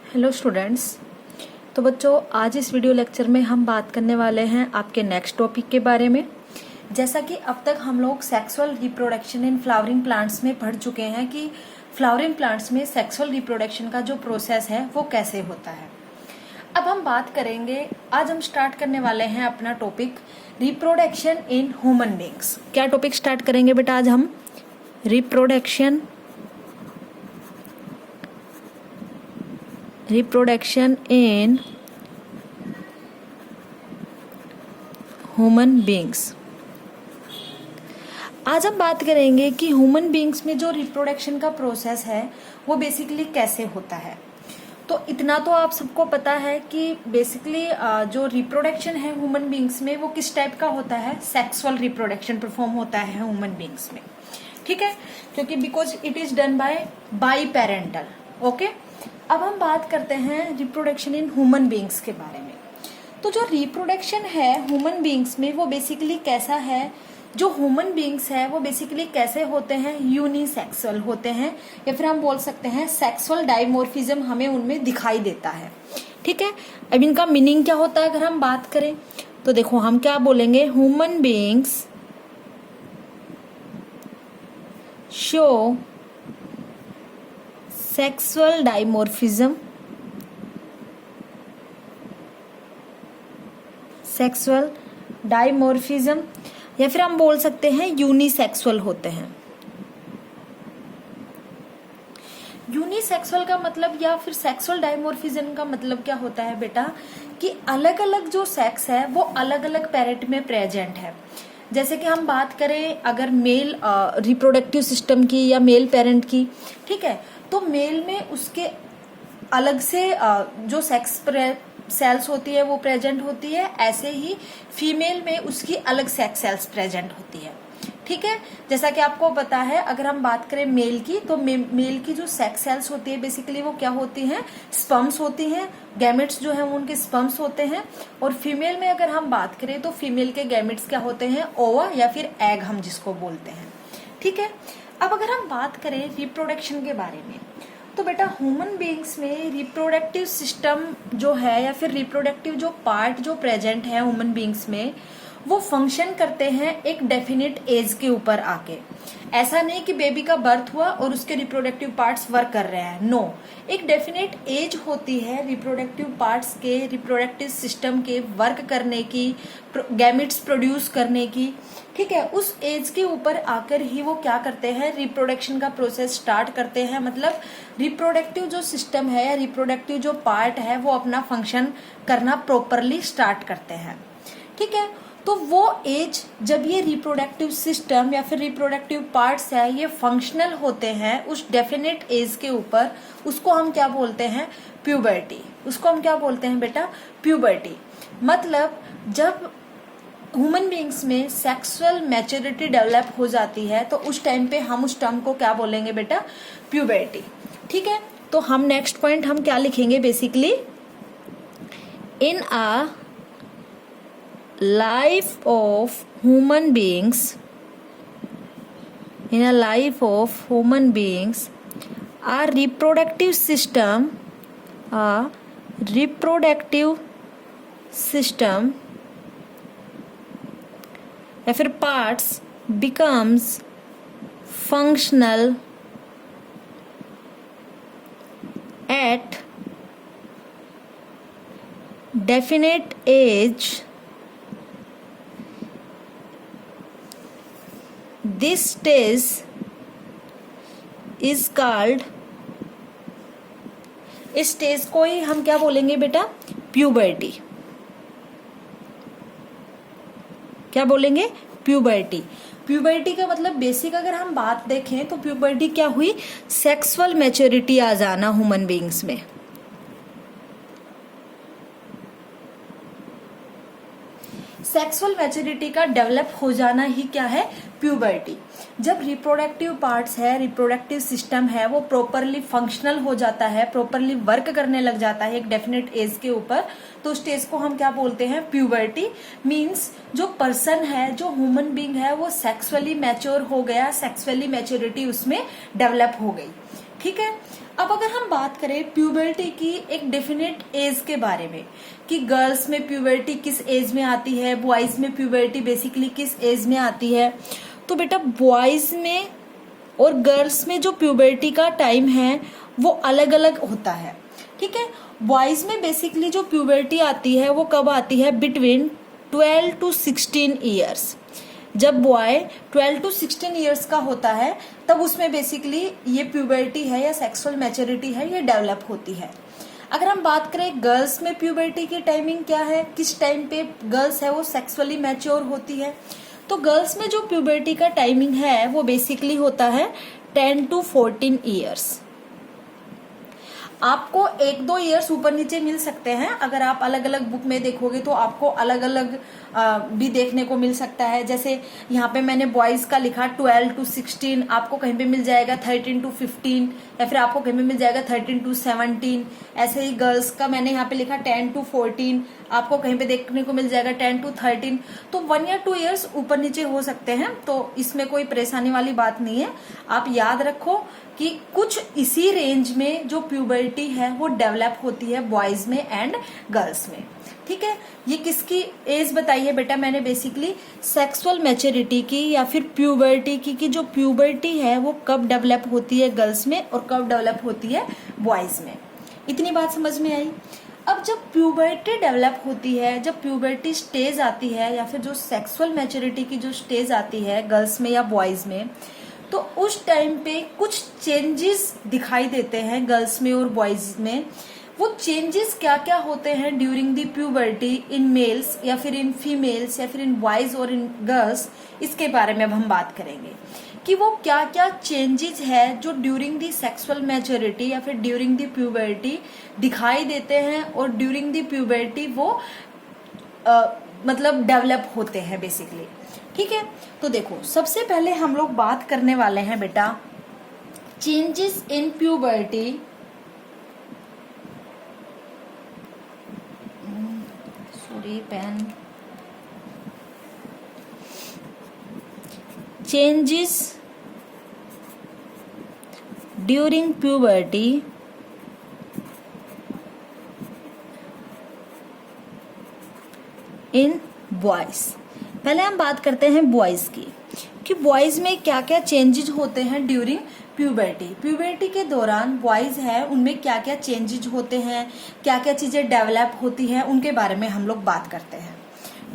Hello students. तो बच्चों, आज इस वीडियो लेक्चर में हम बात करने वाले हैं आपके नेक्स्ट टॉपिक के बारे में। जैसा कि अब तक हम लोग sexual reproduction in flowering plants में पढ़ चुके हैं कि फ्लावरिंग प्लांट्स में सेक्सुअल रिप्रोडक्शन का जो प्रोसेस है वो कैसे होता है। अब हम बात करेंगे, आज हम स्टार्ट करने वाले हैं अपना topic reproduction in human beings. क्या टॉपिक स्टार्ट करेंगे बेटा आज हम? Reproduction in human beings. आज हम बात करेंगे कि ह्यूमन बींग्स में जो रिप्रोडक्शन का प्रोसेस है वो बेसिकली कैसे होता है। तो इतना तो आप सबको पता है कि बेसिकली जो रिप्रोडक्शन है ह्यूमन बींग्स में वो किस टाइप का होता है। सेक्सुअल रिप्रोडक्शन परफॉर्म होता है ह्यूमन बींग्स में, ठीक है, क्योंकि because it is done by parental. Okay, अब हम बात करते हैं रिप्रोडक्शन इन ह्यूमन बींग्स के बारे में। तो जो रिप्रोडक्शन है ह्यूमन बींग्स में वो बेसिकली कैसा है, जो ह्यूमन बींग्स है वो बेसिकली कैसे होते हैं, यूनिसेक्सुअल होते हैं, या फिर हम बोल सकते हैं सेक्सुअल डाइमोर्फिज्म हमें उनमें दिखाई देता है, ठीक है। अब इनका मीनिंग क्या होता है अगर हम बात करें तो देखो हम क्या बोलेंगे, human beings show sexual dimorphism, sexual dimorphism, या फिर हम बोल सकते हैं यूनिसेक्सुअल होते हैं। यूनिसेक्सुअल का मतलब या फिर सेक्सुअल डाइमोर्फिज्म का मतलब क्या होता है बेटा, कि अलग अलग जो सेक्स है वो अलग अलग पेरेंट में प्रेजेंट है। जैसे कि हम बात करें अगर मेल रिप्रोडक्टिव सिस्टम की या मेल पेरेंट की, ठीक है, तो मेल में उसके अलग से जो सेक्स सेल्स होती है वो प्रेजेंट होती है, ऐसे ही फीमेल में उसकी अलग सेक्स सेल्स प्रेजेंट होती है, ठीक है। जैसा कि आपको पता है अगर हम बात करें मेल की, तो मेल की जो सेक्स सेल्स होती है बेसिकली वो क्या होती हैं, स्पर्म्स होती हैं, गैमेट्स जो है वो उनके स्पर्म्स होते हैं। और फीमेल में अगर हम बात करें तो फीमेल के गैमेट्स क्या होते हैं, ओवा या फिर एग हम जिसको बोलते हैं, ठीक है। अब अगर हम बात करें रिप्रोडक्शन के बारे में तो बेटा ह्यूमन बींग्स में रिप्रोडक्टिव सिस्टम जो है या फिर रिप्रोडक्टिव जो पार्ट जो प्रेजेंट है ह्यूमन बींग्स में वो फंक्शन करते हैं एक डेफिनेट एज के ऊपर आके। ऐसा नहीं कि बेबी का बर्थ हुआ और उसके रिप्रोडक्टिव पार्ट्स वर्क कर रहे हैं, नो, एक डेफिनेट एज होती है रिप्रोडक्टिव पार्ट्स के, रिप्रोडक्टिव सिस्टम के वर्क करने की, गैमेट्स प्रोड्यूस करने की, ठीक है। उस एज के ऊपर आकर ही वो क्या करते हैं, रिप्रोडक्शन का प्रोसेस स्टार्ट करते हैं। मतलब रिप्रोडक्टिव जो सिस्टम है या रिप्रोडक्टिव जो पार्ट है वो अपना फंक्शन करना प्रॉपरली स्टार्ट करते हैं, ठीक है। तो वो एज जब ये रिप्रोडक्टिव सिस्टम या फिर रिप्रोडक्टिव पार्ट्स है ये फंक्शनल होते हैं उस डेफिनेट एज के ऊपर, उसको हम क्या बोलते हैं, प्यूबर्टी। उसको हम क्या बोलते हैं बेटा, प्यूबर्टी। मतलब जब ह्यूमन बींग्स में सेक्सुअल मैच्योरिटी डेवलप हो जाती है तो उस टाइम पे हम उस टर्म को क्या बोलेंगे बेटा, प्यूबर्टी, ठीक है। तो हम नेक्स्ट पॉइंट हम क्या लिखेंगे, basically in a life of human beings, in a life of human beings a reproductive system या फिर parts becomes functional at definite age. This stage is called, इस स्टेज को ही हम क्या बोलेंगे बेटा, प्यूबर्टी। क्या बोलेंगे, प्यूबर्टी। प्यूबर्टी का मतलब बेसिक अगर हम बात देखें तो प्यूबर्टी क्या हुई, सेक्सुअल मैच्योरिटी आ जाना ह्यूमन बींग्स में। सेक्सुअल मैच्योरिटी का डेवलप हो जाना ही क्या है, प्यूबर्टी। जब रिप्रोडक्टिव पार्ट्स है, रिप्रोडक्टिव सिस्टम है वो प्रॉपरली फंक्शनल हो जाता है, प्रॉपरली वर्क करने लग जाता है एक डेफिनेट एज के ऊपर, तो स्टेज को हम क्या बोलते हैं, प्यूबर्टी। मींस जो पर्सन है, जो ह्यूमन बीइंग है वो सेक्सुअली मैच्योर हो गया, सेक्सुअली मैच्योरिटी उसमें डेवलप हो गई, ठीक है। अब अगर हम बात करें प्यूबर्टी की एक डेफिनेट एज के बारे में कि गर्ल्स में प्यूबर्टी किस एज में आती है, बॉयज में प्यूबर्टी बेसिकली किस एज में आती है, तो बेटा बॉयज में और गर्ल्स में जो प्यूबर्टी का टाइम है वो अलग अलग होता है। ठीक है, बॉयज में बेसिकली जो प्यूबर्टी आती है वो कब आती है, बिटवीन 12 to 16 ईयर्स। जब बॉय 12 to 16 ईयर्स का होता है तब उसमें बेसिकली ये प्यूबर्टी है या सेक्सुअल मैच्योरिटी है ये डेवलप होती है। अगर हम बात करें गर्ल्स में प्यूबर्टी की टाइमिंग क्या है, किस टाइम पे गर्ल्स है वो सेक्सुअली मैच्योर होती है, तो गर्ल्स में जो प्यूबर्टी का टाइमिंग है वो बेसिकली होता है 10 to 14 ईयर्स। आपको 1-2 ईयर्स ऊपर नीचे मिल सकते हैं, अगर आप अलग अलग बुक में देखोगे तो आपको अलग अलग भी देखने को मिल सकता है। जैसे यहाँ पे मैंने बॉयज का लिखा 12 to 16, आपको कहीं पे मिल जाएगा 13 to 15, या फिर आपको कहीं पे मिल जाएगा 13 to 17। ऐसे ही गर्ल्स का मैंने यहाँ पे लिखा 10 to 14, आपको कहीं पे देखने को मिल जाएगा 10 to 13। तो 1 या 2 ईयर्स ऊपर नीचे हो सकते हैं, तो इसमें कोई परेशानी वाली बात नहीं है। आप याद रखो कि कुछ इसी रेंज में जो प्यूबर्टी है वो डेवलप होती है बॉयज में एंड गर्ल्स में। ठीक है, ये किसकी एज बताई है बेटा मैंने, बेसिकली सेक्सुअल मैच्योरिटी की या फिर प्यूबर्टी की, कि जो प्यूबर्टी है वो कब डेवलप होती है गर्ल्स में और कब डेवलप होती है बॉयज में। इतनी बात समझ में आई। अब जब प्यूबर्टी डेवलप होती है, जब प्यूबर्टी स्टेज आती है या फिर जो सेक्सुअल मैच्योरिटी की जो स्टेज आती है गर्ल्स में या बॉयज में, तो उस टाइम पे कुछ चेंजेस दिखाई देते हैं गर्ल्स में और बॉयज में। वो चेंजेस क्या क्या होते हैं during the puberty in males या फिर इन फीमेल्स या फिर इन बॉयज और इन गर्ल्स, इसके बारे में अब हम बात करेंगे कि वो क्या क्या चेंजेस है जो ड्यूरिंग द सेक्सुअल मैच्योरिटी या फिर ड्यूरिंग द प्यूबर्टी दिखाई देते हैं और ड्यूरिंग द प्यूबर्टी वो मतलब डेवलप होते हैं बेसिकली। ठीक है, तो देखो सबसे पहले हम लोग बात करने वाले हैं बेटा changes in puberty. Sorry pen. Changes during puberty in boys. पहले हम बात करते हैं बॉयज की कि बॉयज में क्या क्या चेंजेस होते हैं ड्यूरिंग प्यूबर्टी। प्यूबर्टी के दौरान बॉयज है उनमें क्या क्या चेंजेस होते हैं, क्या क्या चीजें डेवलप होती हैं, उनके बारे में हम लोग बात करते हैं।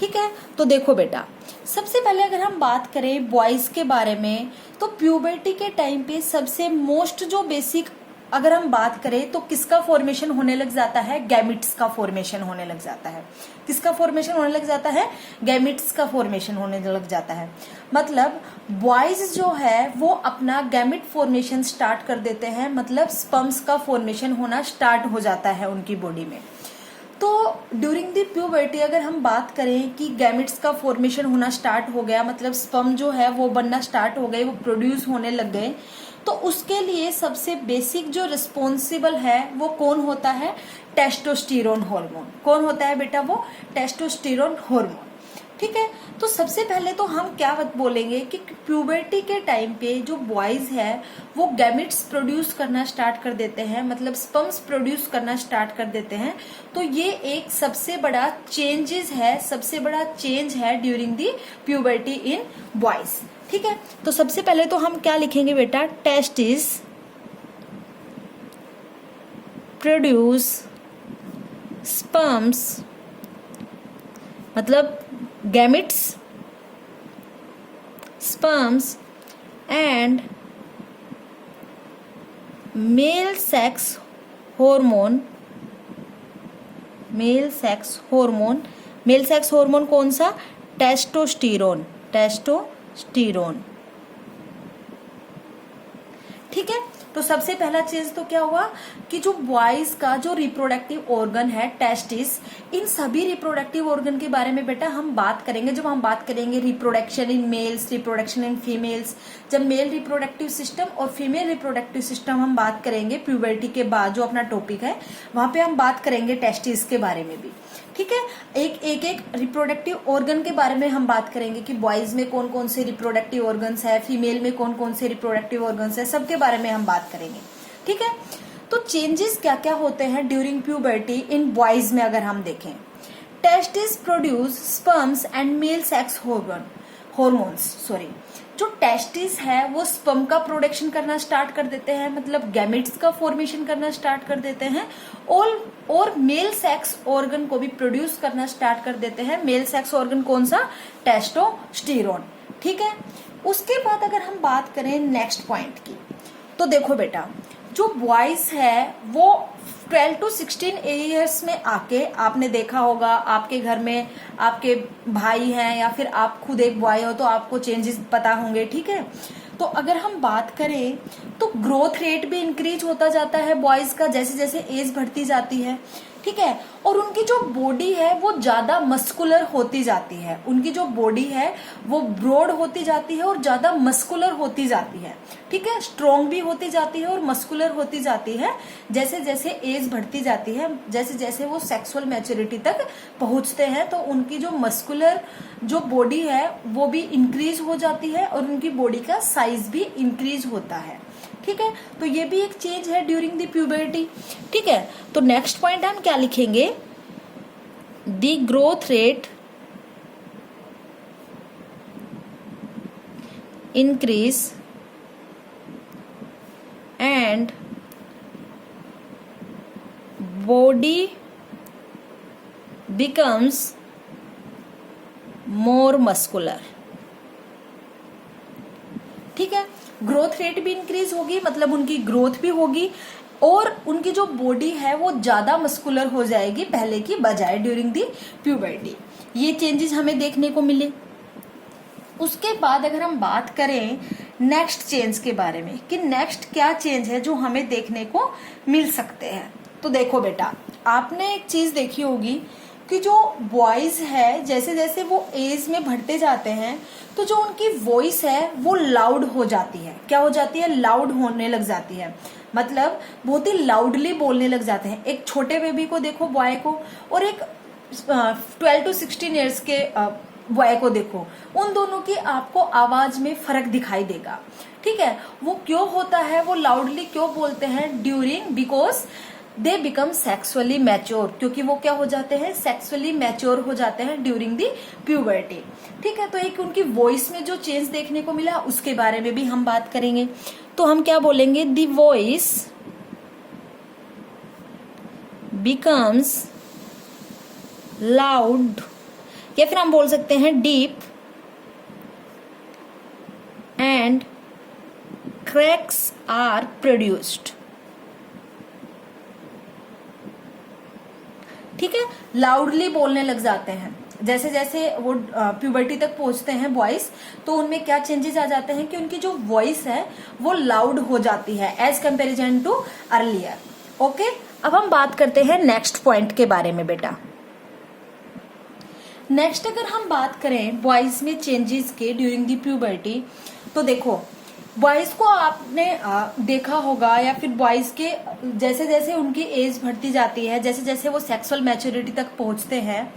ठीक है, तो देखो बेटा सबसे पहले अगर हम बात करें बॉयज के बारे में, तो प्यूबर्टी के टाइम पे सबसे मोस्ट जो बेसिक अगर हम बात करें तो किसका फॉर्मेशन होने लग जाता है, गैमिट्स का फॉर्मेशन होने लग जाता है। किसका फॉर्मेशन होने लग जाता है, गैमिट्स का फॉर्मेशन होने लग जाता है। मतलब बॉयज जो है वो अपना गैमिट फॉर्मेशन स्टार्ट कर देते हैं, मतलब स्पर्म्स का फॉर्मेशन होना स्टार्ट हो जाता है उनकी बॉडी में। तो ड्यूरिंग द प्यूबर्टी अगर हम बात करें कि गैमिट्स का फॉर्मेशन होना स्टार्ट हो गया, मतलब स्पर्म जो है वो बनना स्टार्ट हो गए, वो प्रोड्यूस होने लग गए, तो उसके लिए सबसे बेसिक जो रिस्पॉन्सिबल है वो कौन होता है, टेस्टोस्टेरोन हार्मोन। कौन होता है बेटा, वो टेस्टोस्टेरोन हार्मोन। ठीक है, तो सबसे पहले तो हम क्या बोलेंगे कि प्यूबर्टी के टाइम पे जो बॉयज है वो गैमिट्स प्रोड्यूस करना स्टार्ट कर देते हैं, मतलब स्पर्म्स प्रोड्यूस करना स्टार्ट कर देते हैं। तो ये एक सबसे बड़ा चेंजेस है, सबसे बड़ा चेंज है during the puberty in boys. ठीक है, तो सबसे पहले तो हम क्या लिखेंगे बेटा, टेस्टिस प्रोड्यूस स्पर्म्स, मतलब gametes, sperms and male sex hormone. Male sex hormone, male sex hormone कौन सा, टेस्टोस्टेरोन। टेस्टोस्टेरोन। ठीक है, तो सबसे पहला चीज तो क्या हुआ कि जो बॉयज का जो रिप्रोडक्टिव ऑर्गन है टेस्टिस, इन सभी रिप्रोडक्टिव ऑर्गन के बारे में बेटा हम बात करेंगे जब हम बात करेंगे reproduction in males, reproduction in females. जब मेल रिप्रोडक्टिव सिस्टम और फीमेल रिप्रोडक्टिव सिस्टम हम बात करेंगे प्यूबर्टी के बाद, जो अपना टॉपिक है वहां पे हम बात करेंगे टेस्टिस के बारे में भी। ठीक है, एक रिप्रोडक्टिव ऑर्गन के बारे में हम बात करेंगे कि बॉयज में कौन कौन से रिप्रोडक्टिव ऑर्गन्स है, फीमेल में कौन कौन से रिप्रोडक्टिव ऑर्गन्स है, सबके बारे में हम बात करेंगे। ठीक है। तो चेंजेस क्या क्या होते हैं ड्यूरिंग प्यूबर्टी इन बॉयज में अगर हम देखें, testis produce sperms and male sex hormones जो टेस्टिस है वो स्पर्म का प्रोडक्शन करना स्टार्ट कर देते हैं, मतलब गैमेट्स का फॉर्मेशन करना स्टार्ट कर देते हैं, और मेल सेक्स ऑर्गन को भी प्रोड्यूस करना स्टार्ट कर देते हैं। मेल सेक्स ऑर्गन कौन सा? टेस्टोस्टेरोन, ठीक है। उसके बाद अगर हम बात करें नेक्स्ट पॉइंट की, तो देखो बेटा, जो बॉयज है वो 12 to 16 ईयर्स में आके, आपने देखा होगा आपके घर में आपके भाई हैं या फिर आप खुद एक बॉय हो तो आपको चेंजेस पता होंगे, ठीक है। तो अगर हम बात करें तो ग्रोथ रेट भी इंक्रीज होता जाता है बॉयज का जैसे जैसे एज बढ़ती जाती है, ठीक है। और उनकी जो बॉडी है वो ज्यादा मस्कुलर होती जाती है, उनकी जो बॉडी है वो ब्रॉड होती जाती है और ज्यादा मस्कुलर होती जाती है, ठीक है। स्ट्रॉन्ग भी होती जाती है और मस्कुलर होती जाती है जैसे जैसे एज बढ़ती जाती है, जैसे जैसे वो सेक्सुअल मैच्योरिटी तक पहुंचते हैं, तो उनकी जो मस्कुलर जो बॉडी है वो भी इंक्रीज हो जाती है और उनकी बॉडी का साइज भी इंक्रीज होता है, ठीक है। तो ये भी एक चेंज है ड्यूरिंग द प्यूबर्टी, ठीक है। तो नेक्स्ट पॉइंट हम क्या लिखेंगे? The growth rate increase and body becomes more muscular, ठीक है। ग्रोथ रेट भी इंक्रीज होगी, मतलब उनकी ग्रोथ भी होगी और उनकी जो बॉडी है वो ज्यादा मस्कुलर हो जाएगी पहले की बजाय ड्यूरिंग दी प्यूबर्टी। ये चेंजेस हमें देखने को मिले। उसके बाद अगर हम बात करें नेक्स्ट चेंज के बारे में कि नेक्स्ट क्या चेंज है जो हमें देखने को मिल सकते हैं, तो देखो बेटा, आपने एक चीज देखी होगी कि जो बॉयज है जैसे जैसे वो एज में बढ़ते जाते हैं तो जो उनकी वॉइस है वो लाउड हो जाती है। क्या हो जाती है? लाउड होने लग जाती है, मतलब बहुत ही लाउडली बोलने लग जाते हैं। एक छोटे बेबी को देखो, बॉय को, और एक 12 to 16 ईयर्स के बॉय को देखो, उन दोनों की आपको आवाज में फर्क दिखाई देगा, ठीक है। वो क्यों होता है, वो लाउडली क्यों बोलते हैं? Because they become sexually mature, क्योंकि वो क्या हो जाते हैं? सेक्सुअली मैच्योर हो जाते हैं ड्यूरिंग दी प्यूबर्टी, ठीक है। तो एक उनकी वॉइस में जो चेंज देखने को मिला उसके बारे में भी हम बात करेंगे। तो हम क्या बोलेंगे? दी वॉइस बिकम्स लाउड, या फिर हम बोल सकते हैं deep and cracks are produced, ठीक है। लाउडली बोलने लग जाते हैं जैसे जैसे वो प्यूबर्टी तक पहुंचते हैं बॉयज, तो उनमें क्या चेंजेस आ जाते हैं कि उनकी जो वॉइस है वो लाउड हो जाती है as comparison to earlier. Okay, अब हम बात करते हैं नेक्स्ट पॉइंट के बारे में बेटा। नेक्स्ट अगर हम बात करें बॉयज में चेंजेस के ड्यूरिंग दी प्यूबर्टी, तो देखो बॉयज को आपने देखा होगा या फिर बॉयज के जैसे जैसे उनकी एज बढ़ती जाती है, जैसे जैसे वो सेक्सुअल मैच्योरिटी तक पहुंचते हैं,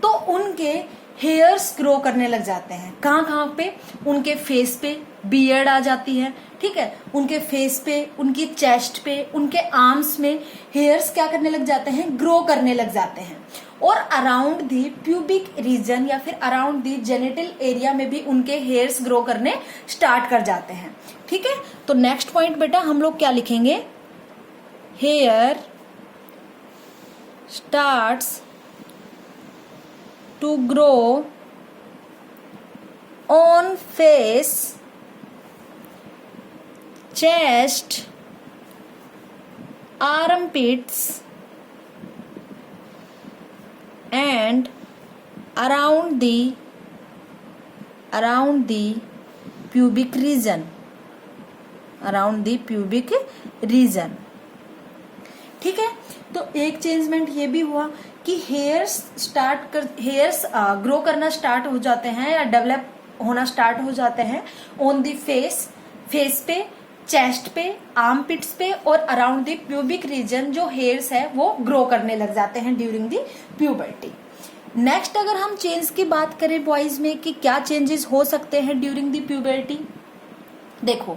तो उनके हेयर्स ग्रो करने लग जाते हैं। कहाँ कहाँ पे? उनके फेस पे बियर्ड आ जाती है, ठीक है। उनके फेस पे, उनकी चेस्ट पे, उनके आर्म्स में हेयर्स क्या करने लग जाते हैं? ग्रो करने लग जाते हैं। और अराउंड दी प्यूबिक रीजन या फिर अराउंड दी जेनिटल एरिया में भी उनके हेयर्स ग्रो करने स्टार्ट कर जाते हैं, ठीक है। तो नेक्स्ट पॉइंट बेटा हम लोग क्या लिखेंगे? Hair starts to grow on face, chest, armpits and around the pubic region, ठीक है। तो एक चेंजमेंट ये भी हुआ कि हेयर्स ग्रो करना स्टार्ट हो जाते हैं या डेवलप होना स्टार्ट हो जाते हैं ऑन दी फेस पे, चेस्ट पे, आर्म पिट्स पे और अराउंड दी प्यूबिक रीजन जो हेयर्स है वो ग्रो करने लग जाते हैं ड्यूरिंग दी प्यूबर्टी। नेक्स्ट अगर हम चेंज की बात करें बॉयज में कि क्या चेंजेस हो सकते हैं ड्यूरिंग दी प्यूबर्टी, देखो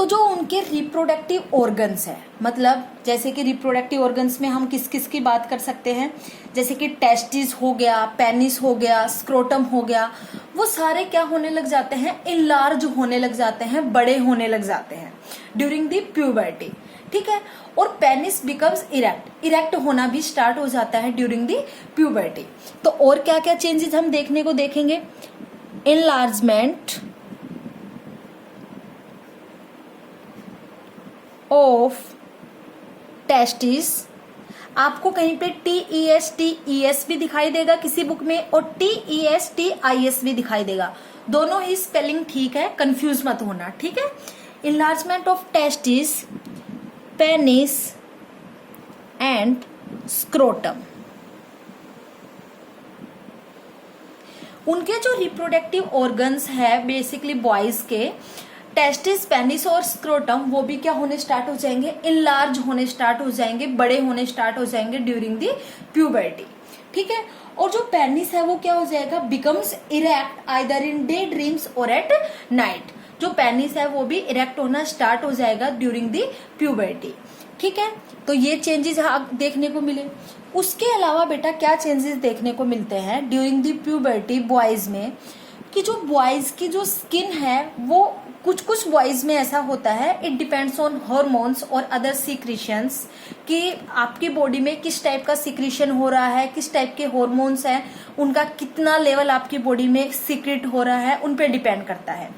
तो जो उनके रिप्रोडक्टिव ऑर्गन्स है, मतलब जैसे कि रिप्रोडक्टिव ऑर्गन्स में हम किस किस की बात कर सकते हैं, जैसे कि टेस्टिस हो गया, पेनिस हो गया, स्क्रोटम हो गया, वो सारे क्या होने लग जाते हैं, इनलार्ज होने लग जाते हैं, बड़े होने लग जाते हैं ड्यूरिंग द प्यूबर्टी। ठीक है, और पेनिस बिकम्स इरेक्ट, इरेक्ट होना भी स्टार्ट हो जाता है ड्यूरिंग द प्यूबर्टी। तो और क्या क्या चेंजेस हम देखने को देखेंगे, इनलार्जमेंट ऑफ टेस्टिस, आपको कहीं पे TES भी दिखाई देगा किसी बुक में, और TES भी दिखाई देगा, दोनों ही स्पेलिंग ठीक है, कंफ्यूज मत होना। ठीक है, enlargement of testis, penis and scrotum, उनके जो रिप्रोडक्टिव ऑर्गन्स है बेसिकली बॉयज के, टेस्टिस, पेनिस और स्क्रोटम, वो भी क्या होने स्टार्ट हो जाएंगे, इनलार्ज होने स्टार्ट हो जाएंगे, बड़े होने स्टार्ट हो जाएंगे ड्यूरिंग द प्यूबर्टी। ठीक है, और जो पेनिस है वो क्या हो जाएगा, becomes erect either in day dreams और एट नाइट, जो पेनिस है वो भी इरेक्ट होना स्टार्ट हो जाएगा ड्यूरिंग द प्यूबर्टी। ठीक है, तो ये चेंजेस देखने को मिले। उसके अलावा बेटा क्या चेंजेस देखने को मिलते हैं ड्यूरिंग द प्यूबर्टी बॉयज में, कि जो बॉयज की जो स्किन है वो कुछ कुछ बॉयज में ऐसा होता है, इट डिपेंड्स ऑन हार्मोन्स और अदर सीक्रेशंस, कि आपकी बॉडी में किस टाइप का सीक्रेशन हो रहा है, किस टाइप के हार्मोन्स हैं, उनका कितना लेवल आपकी बॉडी में सीक्रेट हो रहा है, उन पे डिपेंड करता है।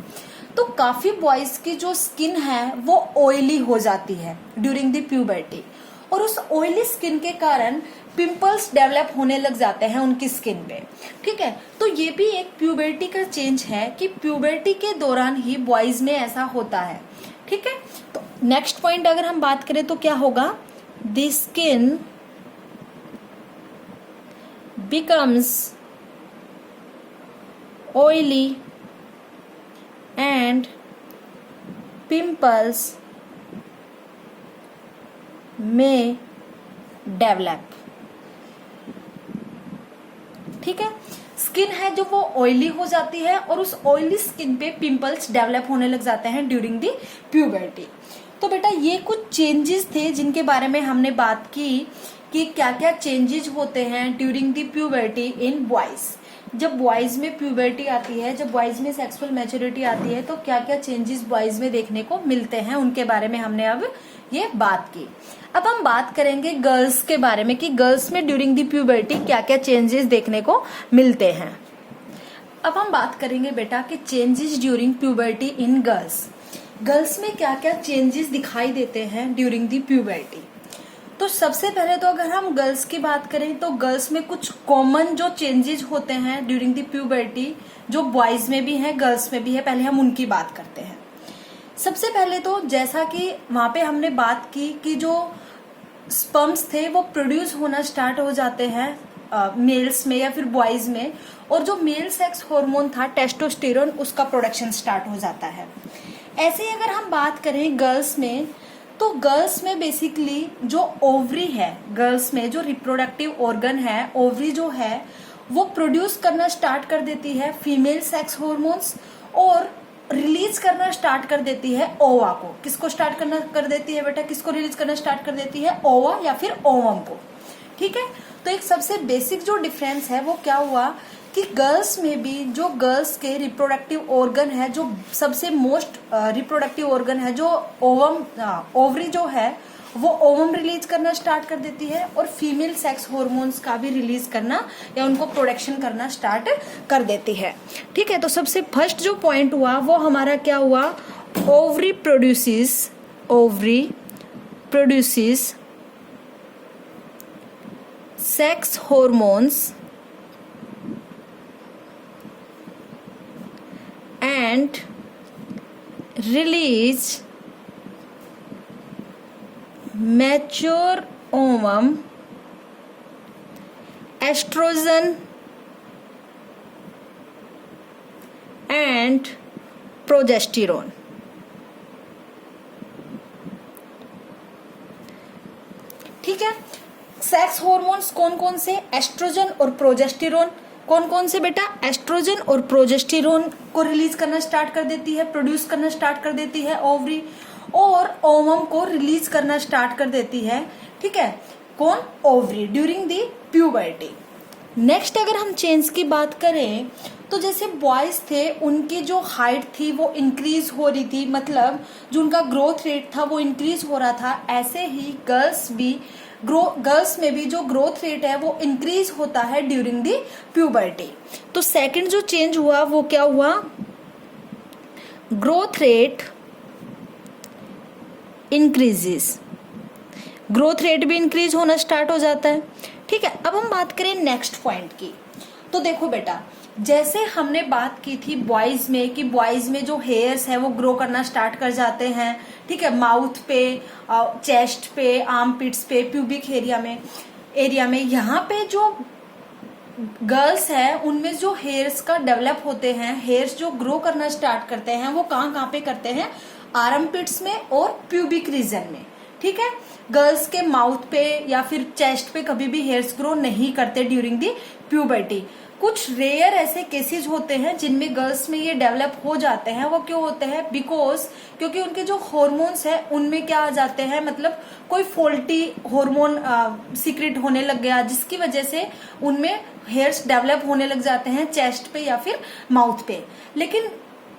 तो काफी बॉयज की जो स्किन है वो ऑयली हो जाती है ड्यूरिंग द प्यूबर्टी, और उस ऑयली स्किन के कारण पिंपल्स डेवलप होने लग जाते हैं उनकी स्किन पे। ठीक है, तो ये भी एक प्यूबर्टी का चेंज है कि प्यूबर्टी के दौरान ही बॉयज में ऐसा होता है। ठीक है, तो नेक्स्ट पॉइंट अगर हम बात करें तो क्या होगा, the skin becomes oily and pimples में डेवलप। ठीक है, स्किन है जो वो ऑयली हो जाती है और उस ऑयली स्किन पे पिंपल्स डेवलप होने लग जाते हैं ड्यूरिंग द प्यूबर्टी। तो बेटा ये कुछ चेंजेस थे जिनके बारे में हमने बात की कि क्या क्या चेंजेस होते हैं during the puberty in boys. जब बॉयज में प्यूबर्टी आती है, जब बॉयज में सेक्सुअल मैच्योरिटी आती है, तो क्या क्या चेंजेस बॉयज में देखने को मिलते हैं, उनके बारे में हमने अब ये बात की। अब हम बात करेंगे गर्ल्स के बारे में कि गर्ल्स में ड्यूरिंग द प्यूबर्टी क्या क्या चेंजेस देखने को मिलते हैं। अब हम बात करेंगे बेटा कि changes during puberty in girls, girls में क्या क्या चेंजेस दिखाई देते हैं ड्यूरिंग द प्यूबर्टी। तो सबसे पहले तो अगर हम गर्ल्स की बात करें तो गर्ल्स में कुछ कॉमन जो चेंजेस होते हैं ड्यूरिंग द प्यूबर्टी, जो बॉयज में भी है गर्ल्स में भी है, पहले हम उनकी बात करते हैं। सबसे पहले तो जैसा कि वहां पे हमने बात की कि जो स्पर्म्स थे वो प्रोड्यूस होना स्टार्ट हो जाते हैं मेल्स में या फिर बॉयज में, और जो मेल सेक्स हार्मोन था टेस्टोस्टेरोन, उसका प्रोडक्शन स्टार्ट हो जाता है। ऐसे ही अगर हम बात करें गर्ल्स में, तो गर्ल्स में बेसिकली जो ओवरी है, गर्ल्स में जो रिप्रोडक्टिव ऑर्गन है, ओवरी जो है वो प्रोड्यूस करना स्टार्ट कर देती है फीमेल सेक्स हार्मोन्स, और रिलीज करना स्टार्ट कर देती है ओवा को। किसको स्टार्ट करना कर देती है बेटा, किसको रिलीज करना स्टार्ट कर देती है, ओवा या फिर ओवम को। ठीक है, तो एक सबसे बेसिक जो डिफरेंस है वो क्या हुआ कि गर्ल्स में भी जो गर्ल्स के रिप्रोडक्टिव ऑर्गन है, जो सबसे मोस्ट रिप्रोडक्टिव ऑर्गन है, जो ओवम ओवरी जो है वो ओवम रिलीज करना स्टार्ट कर देती है, और फीमेल सेक्स हार्मोन्स का भी रिलीज करना या उनको प्रोडक्शन करना स्टार्ट कर देती है। ठीक है, तो सबसे फर्स्ट जो पॉइंट हुआ वो हमारा क्या हुआ, ovary produces sex hormones and release mature ovum estrogen and progesterone। ठीक है, सेक्स हार्मोन्स कौन कौन से, एस्ट्रोजन और प्रोजेस्टेरोन। कौन कौन से बेटा, एस्ट्रोजन और प्रोजेस्टेरोन को रिलीज करना स्टार्ट कर देती है, प्रोड्यूस करना स्टार्ट कर देती है ओवरी, और ओवम को रिलीज करना स्टार्ट कर देती है, ठीक है, कौन, ovary, during the puberty. Next अगर हम चेंज की बात करें तो जैसे बॉयज थे उनकी जो हाइट थी वो इंक्रीज हो रही थी, मतलब जो उनका ग्रोथ रेट था वो इंक्रीज हो रहा था, ऐसे ही गर्ल्स में भी जो ग्रोथ रेट है वो इंक्रीज होता है ड्यूरिंग दी प्यूबर्टी। तो सेकंड जो चेंज हुआ वो क्या हुआ, growth rate increases, growth rate भी इंक्रीज होना स्टार्ट हो जाता है, ठीक है। अब हम बात करें नेक्स्ट पॉइंट की, तो देखो बेटा, जैसे हमने बात की थी बॉयज में कि बॉयज में जो हेयर्स है वो ग्रो करना स्टार्ट कर जाते हैं, ठीक है, माउथ पे, चेस्ट पे, आर्म पिट्स पे, प्यूबिक एरिया में यहाँ पे जो गर्ल्स है उनमें जो हेयर्स का डेवलप होते हैं, हेयर्स जो ग्रो करना स्टार्ट करते हैं वो कहाँ पे करते हैं, आर्म पिट्स में और प्यूबिक रीजन में, ठीक है। गर्ल्स के माउथ पे या फिर चेस्ट पे कभी भी हेयर्स ग्रो नहीं करते ड्यूरिंग दी प्यूबर्टी। कुछ रेयर ऐसे केसेस होते हैं जिनमें गर्ल्स में ये डेवलप हो जाते हैं, वो क्यों होते हैं, बिकॉज क्योंकि उनके जो हॉर्मोन्स है उनमें क्या आ जाते हैं, मतलब कोई फॉल्टी हॉर्मोन सीक्रेट होने लग गया जिसकी वजह से उनमें हेयर्स डेवलप होने लग जाते हैं चेस्ट पे या फिर माउथ पे। लेकिन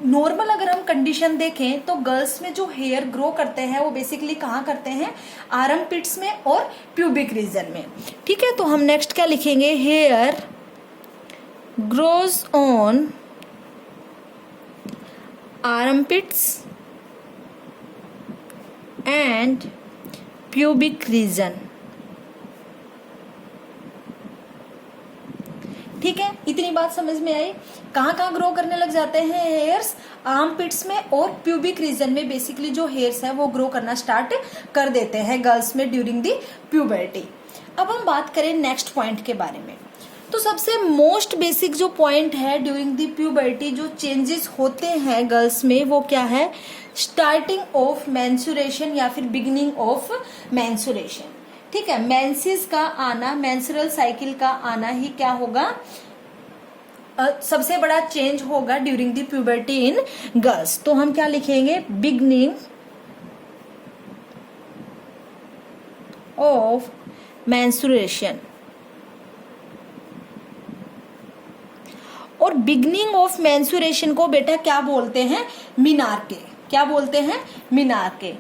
नॉर्मल अगर हम कंडीशन देखें तो गर्ल्स में जो हेयर ग्रो करते हैं वो बेसिकली कहाँ करते हैं, आर्म पिट्स में और प्यूबिक रीजन में, ठीक है। तो हम नेक्स्ट क्या लिखेंगे, hair grows on armpits and pubic region, ठीक है। इतनी बात समझ में आई, कहाँ ग्रो करने लग जाते हैं हेयर्स, आर्म पिट्स में और प्यूबिक रीजन में बेसिकली जो हेयर्स है वो ग्रो करना स्टार्ट कर देते हैं गर्ल्स में ड्यूरिंग दी प्यूबर्टी। अब हम बात करें नेक्स्ट पॉइंट के बारे में, तो सबसे मोस्ट बेसिक जो पॉइंट है ड्यूरिंग दी प्यूबर्टी जो चेंजेस होते हैं गर्ल्स में वो क्या है, स्टार्टिंग ऑफ मेंस्ट्रुएशन या फिर बिगिनिंग ऑफ मेंस्ट्रुएशन, ठीक है। मेंसेस का आना, मेंस्ट्रुअल साइकिल का आना ही क्या होगा, सबसे बड़ा चेंज होगा during the puberty in girls. तो हम क्या लिखेंगे, बिगनिंग ऑफ मेंस्ट्रुएशन। और बिगनिंग ऑफ मेंस्ट्रुएशन को बेटा क्या बोलते हैं, मिनार्के, क्या बोलते हैं, मिनार्के,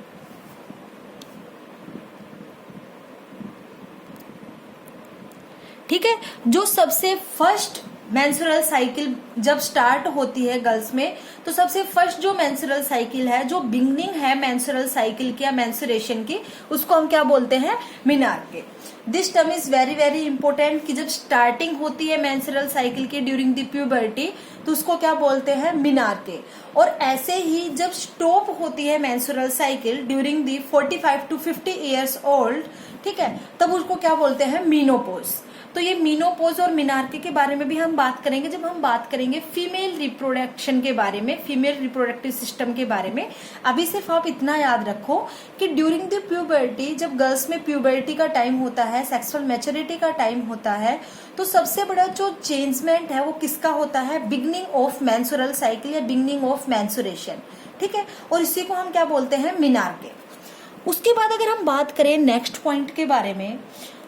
ठीक है। जो सबसे फर्स्ट मेंस्ट्रुअल साइकिल जब स्टार्ट होती है गर्ल्स में, तो सबसे फर्स्ट जो मेंस्ट्रुअल साइकिल है, जो बिगनिंग है मेंस्ट्रुअल साइकिल की या मेंस्ट्रुएशन की, उसको हम क्या बोलते हैं, menarche. This term is very very important कि जब स्टार्टिंग होती है मेंस्ट्रुअल साइकिल की ड्यूरिंग द प्यूबर्टी तो उसको क्या बोलते हैं, मिनार्के। और ऐसे ही जब स्टॉप होती है menstrual cycle during the 45 to 50 years old, ठीक है, तब उसको क्या बोलते हैं, मीनोपोज। तो ये मीनोपोज और मिनार्के के बारे में भी हम बात करेंगे जब हम बात करेंगे फीमेल रिप्रोडक्शन के बारे में, फीमेल रिप्रोडक्टिव सिस्टम के बारे में। अभी सिर्फ आप इतना याद रखो कि ड्यूरिंग द प्यूबर्टी, जब गर्ल्स में प्यूबर्टी का टाइम होता है, सेक्सुअल मैच्योरिटी का टाइम होता है, तो सबसे बड़ा जो चेंजमेंट है वो किसका होता है, बिगनिंग ऑफ मेंस्ट्रुअल साइकिल या बिगनिंग ऑफ मेंस्ट्रुएशन, ठीक है। और इसी को हम क्या बोलते हैं, मिनार्के। उसके बाद अगर हम बात करें नेक्स्ट पॉइंट के बारे में,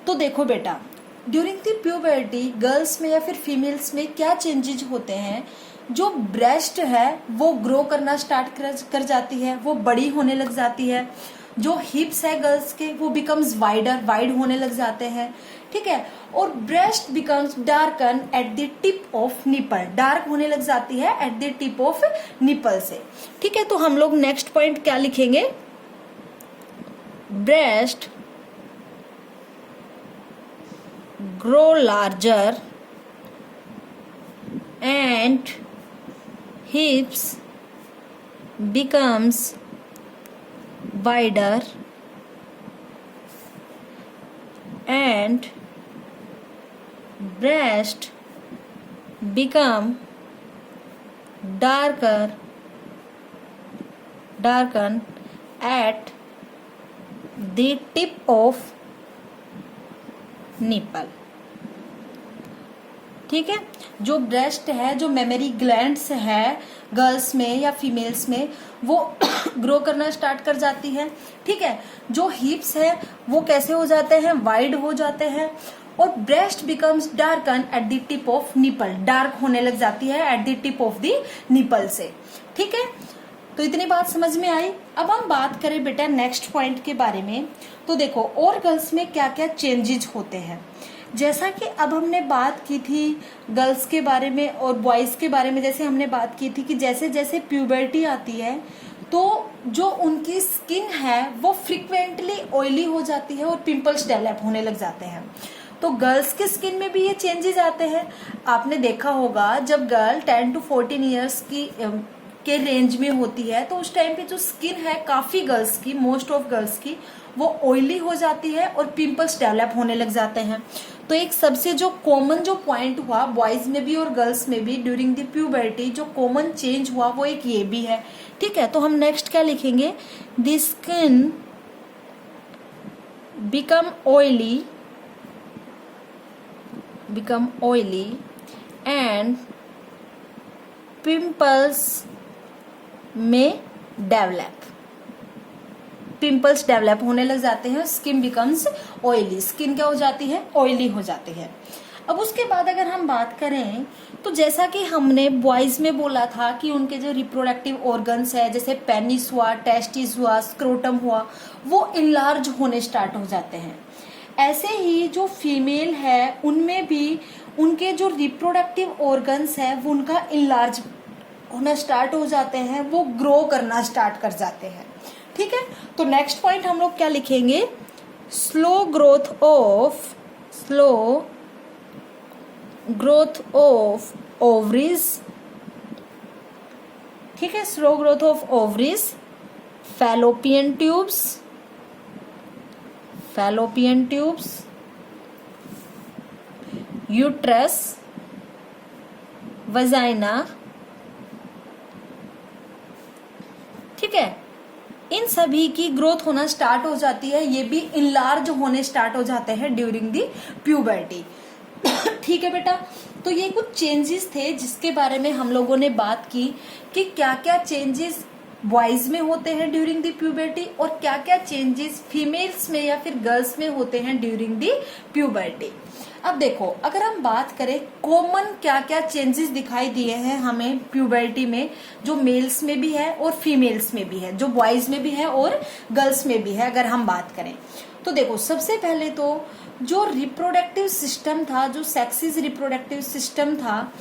तो देखो बेटा, ड्यूरिंग द प्यूबर्टी गर्ल्स में या फिर फीमेल्स में क्या चेंजेस होते हैं, जो ब्रेस्ट है वो ग्रो करना स्टार्ट कर जाती है, वो बड़ी होने लग जाती है। जो हिप्स है गर्ल्स के वो बिकम्स वाइड होने लग जाते हैं, ठीक है। और breast becomes darken at the tip of nipple, dark होने लग जाती है at the tip of nipple से, ठीक है। तो हम लोग नेक्स्ट पॉइंट क्या लिखेंगे, breast grow larger and hips becomes wider and breast become darken at the tip of nipple। ठीक है। जो ब्रेस्ट है, जो मेमोरी ग्लैंड्स है गर्ल्स में या फीमेल्स में, वो ग्रो करना स्टार्ट कर जाती है। ठीक है। जो हिप्स है वो कैसे हो जाते हैं, वाइड हो जाते हैं। और breast becomes darken at the tip of nipple, dark होने लग जाती है at the tip of the nipple से। ठीक है। तो इतनी बात समझ में आई। अब हम बात करें बेटा नेक्स्ट पॉइंट के बारे में। तो देखो और गर्ल्स में क्या क्या चेंजेस होते हैं। जैसा कि अब हमने बात की थी गर्ल्स के बारे में और बॉयज के बारे में, जैसे हमने बात की थी कि जैसे जैसे प्यूबर्टी आती है तो जो उनकी स्किन है वो फ्रिक्वेंटली ऑयली हो जाती है और पिंपल्स डेवलप होने लग जाते हैं। तो गर्ल्स की स्किन में भी ये चेंजेस आते हैं। आपने देखा होगा जब गर्ल 10 to 14 ईयर्स की के रेंज में होती है तो उस टाइम पे जो स्किन है काफी गर्ल्स की, मोस्ट ऑफ गर्ल्स की, वो ऑयली हो जाती है और पिंपल्स डेवलप होने लग जाते हैं। तो एक सबसे जो कॉमन जो पॉइंट हुआ बॉयज में भी और गर्ल्स में भी ड्यूरिंग द प्यूबर्टी, जो कॉमन चेंज हुआ वो एक ये भी है। ठीक है। तो हम नेक्स्ट क्या लिखेंगे, the skin become oily and pimples में पिंपल्स डेवलप होने लग जाते हैं। स्किन बिकम्स ऑयली, स्किन क्या हो जाती है, ऑयली हो जाती है। अब उसके बाद अगर हम बात करें तो जैसा कि हमने बॉयज में बोला था कि उनके जो रिप्रोडक्टिव ऑर्गन्स है, जैसे पेनिस हुआ, टेस्टिस हुआ, स्क्रोटम हुआ, वो इनलार्ज होने स्टार्ट हो जाते हैं। ऐसे ही जो फीमेल है उनमें भी उनके जो रिप्रोडक्टिव ऑर्गन्स है वो उनका इनलार्ज होना स्टार्ट हो जाते हैं, वो ग्रो करना स्टार्ट कर जाते हैं। ठीक है। तो नेक्स्ट पॉइंट हम लोग क्या लिखेंगे, स्लो ग्रोथ ऑफ ओवरीज। ठीक है। Slow growth of ovaries, fallopian tubes, uterus, vagina. ठीक है। इन सभी की ग्रोथ होना स्टार्ट हो जाती है, ये भी इनलार्ज होने स्टार्ट हो जाते हैं ड्यूरिंग दी प्यूबर्टी। ठीक है बेटा। तो ये कुछ चेंजेस थे जिसके बारे में हम लोगों ने बात की कि क्या क्या चेंजेस बॉयज में होते हैं ड्यूरिंग दी प्यूबर्टी और क्या क्या चेंजेस फीमेल्स में या फिर गर्ल्स में होते हैं ड्यूरिंग दी प्यूबर्टी। अब देखो अगर हम बात करें कॉमन क्या क्या चेंजेस दिखाई दिए हैं हमें प्यूबर्टी में, जो मेल्स में भी है और फीमेल्स में भी है, जो बॉयज में भी है और गर्ल्स में भी है, अगर हम बात करें तो देखो सबसे पहले तो जो रिप्रोडक्टिव सिस्टम था, जो सेक्सिस रिप्रोडक्टिव सिस्टम था,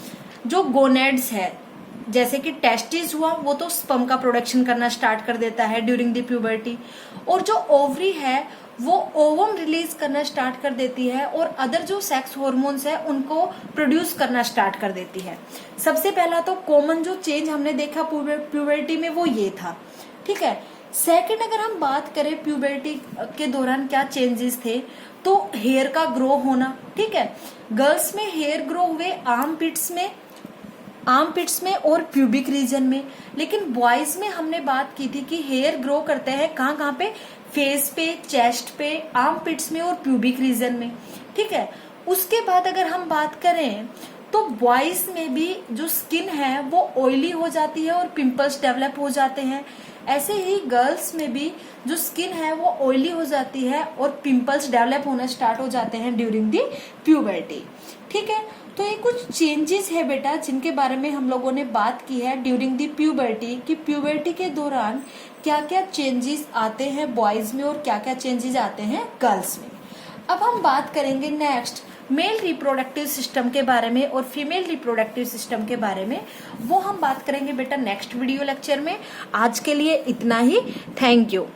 जो गोनेड्स है, जैसे कि टेस्टिस हुआ वो तो स्पर्म का प्रोडक्शन करना स्टार्ट कर देता है ड्यूरिंग द प्यूबर्टी, और जो ओवरी है वो ओवम रिलीज करना स्टार्ट कर देती है और अदर जो सेक्स हार्मोन्स है उनको प्रोड्यूस करना स्टार्ट कर देती है। सबसे पहला तो कॉमन जो चेंज हमने देखा प्यूबर्टी में वो ये था। ठीक है। सेकंड अगर हम बात करें प्यूबर्टी के दौरान क्या चेंजेस थे, तो हेयर का ग्रो होना। ठीक है। गर्ल्स में हेयर ग्रो हुए आर्म पिट्स में और प्यूबिक रीजन में, लेकिन बॉयज में हमने बात की थी कि हेयर ग्रो करते हैं कहाँ पे, फेस पे, चेस्ट पे, आर्म पिट्स में और प्यूबिक रीजन में। ठीक है। उसके बाद अगर हम बात करें तो बॉयज में भी जो स्किन है वो ऑयली हो जाती है और पिंपल्स डेवलप हो जाते हैं। ऐसे ही गर्ल्स में भी जो स्किन है वो ऑयली हो जाती है और पिंपल्स डेवलप होना स्टार्ट हो जाते हैं ड्यूरिंग दी प्यूबर्टी। ठीक है। तो ये कुछ चेंजेस है बेटा जिनके बारे में हम लोगों ने बात की है ड्यूरिंग दी प्यूबर्टी, कि प्यूबर्टी के दौरान क्या क्या चेंजेस आते हैं बॉयज में और क्या क्या चेंजेस आते हैं गर्ल्स में। अब हम बात करेंगे नेक्स्ट मेल रिप्रोडक्टिव सिस्टम के बारे में और फीमेल रिप्रोडक्टिव सिस्टम के बारे में। वो हम बात करेंगे बेटा नेक्स्ट वीडियो लेक्चर में। आज के लिए इतना ही। Thank you.